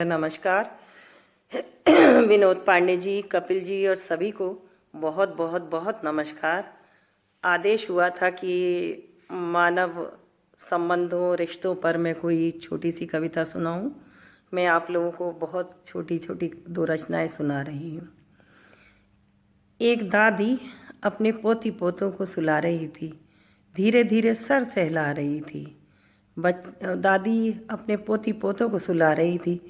नमस्कार। विनोद पांडे जी, कपिल जी और सभी को बहुत बहुत बहुत नमस्कार। आदेश हुआ था कि मानव संबंधों रिश्तों पर मैं कोई छोटी सी कविता सुनाऊं। मैं आप लोगों को बहुत छोटी छोटी दो रचनाएं सुना रही हूँ। एक दादी अपने पोती पोतों को सुला रही थी, धीरे धीरे सर सहला रही थी। दादी अपने पोती पोतों को सुला रही थी,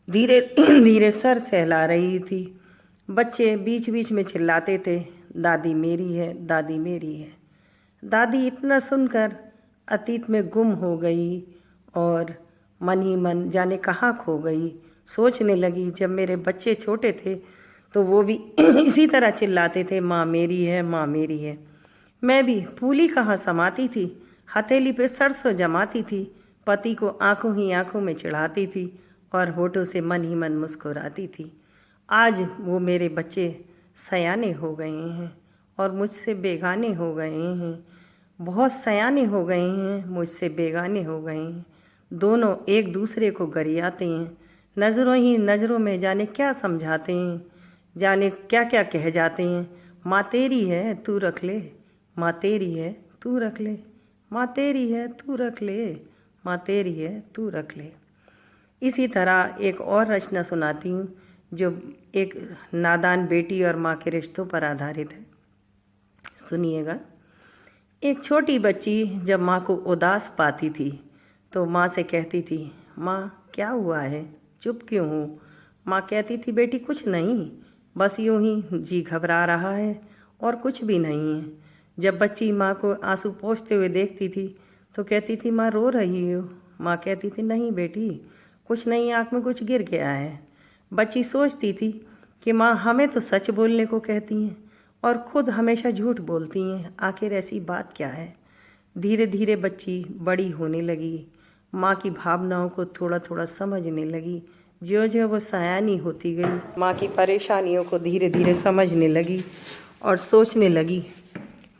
धीरे धीरे सर सहला रही थी। बच्चे बीच बीच में चिल्लाते थे, दादी मेरी है, दादी मेरी है। दादी इतना सुनकर अतीत में गुम हो गई और मन ही मन जाने कहाँ खो गई। सोचने लगी, जब मेरे बच्चे छोटे थे तो वो भी इसी तरह चिल्लाते थे, माँ मेरी है, माँ मेरी है। मैं भी फूली कहाँ समाती थी, हथेली पे सरसों जमाती थी, पति को आंखों ही आंखों में चढ़ाती थी और होठों से मन ही मन मुस्कुराती थी। आज वो मेरे बच्चे सयाने हो गए हैं और मुझसे बेगाने हो गए हैं, बहुत सयाने हो गए हैं, मुझसे बेगाने हो गए हैं। दोनों एक दूसरे को गरियाते हैं, नज़रों ही नज़रों में जाने क्या समझाते हैं, जाने क्या क्या कह जाते हैं। माँ तेरी है तू रख ले, माँ तेरी है तू रख ले, माँ तेरी है तू रख ले, माँ तेरी है तू रख ले। इसी तरह एक और रचना सुनाती हूँ जो एक नादान बेटी और माँ के रिश्तों पर आधारित है। सुनिएगा। एक छोटी बच्ची जब माँ को उदास पाती थी तो माँ से कहती थी, माँ क्या हुआ है, चुप क्यों हो? माँ कहती थी, बेटी कुछ नहीं, बस यूं ही जी घबरा रहा है और कुछ भी नहीं है। जब बच्ची माँ को आंसू पोंछते हुए देखती थी तो कहती थी, माँ रो रही हो? माँ कहती थी, नहीं बेटी कुछ नहीं, आँख में कुछ गिर गया है। बच्ची सोचती थी कि माँ हमें तो सच बोलने को कहती हैं और खुद हमेशा झूठ बोलती हैं, आखिर ऐसी बात क्या है। धीरे धीरे बच्ची बड़ी होने लगी, माँ की भावनाओं को थोड़ा थोड़ा समझने लगी। ज्यों ज्यों वो सयानी होती गई, माँ की परेशानियों को धीरे धीरे समझने लगी और सोचने लगी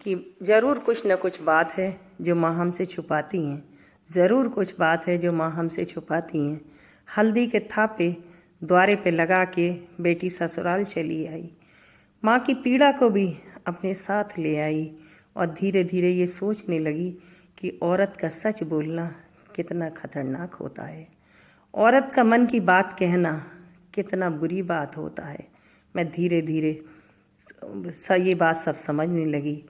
कि ज़रूर कुछ न कुछ बात है जो माँ हमसे छुपाती हैं, ज़रूर कुछ बात है जो माँ हमसे छुपाती हैं। हल्दी के थापे द्वारे पे लगा के बेटी ससुराल चली आई, माँ की पीड़ा को भी अपने साथ ले आई और धीरे धीरे ये सोचने लगी कि औरत का सच बोलना कितना खतरनाक होता है, औरत का मन की बात कहना कितना बुरी बात होता है। मैं धीरे धीरे ये बात सब समझने लगी,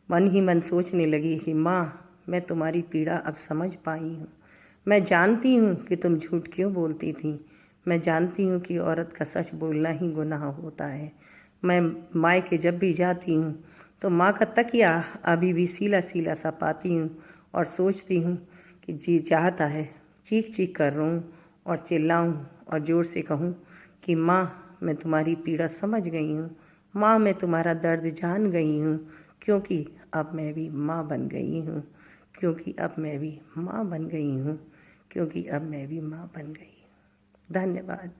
मन ही मन सोचने लगी कि माँ मैं तुम्हारी पीड़ा अब समझ पाई हूँ। मैं जानती हूँ कि तुम झूठ क्यों बोलती थी, मैं जानती हूँ कि औरत का सच बोलना ही गुनाह होता है। मैं मायके जब भी जाती हूँ तो माँ का तकिया अभी भी सीला सीला सा पाती हूँ और सोचती हूँ कि जी चाहता है चीख चीख कर रोऊँ और चिल्लाऊँ और ज़ोर से कहूँ कि माँ मैं तुम्हारी पीड़ा समझ गई हूँ, माँ मैं तुम्हारा दर्द जान गई हूँ, क्योंकि अब मैं भी माँ बन गई हूँ, क्योंकि अब मैं भी माँ बन गई हूँ, क्योंकि अब मैं भी माँ बन गई हूँ। धन्यवाद।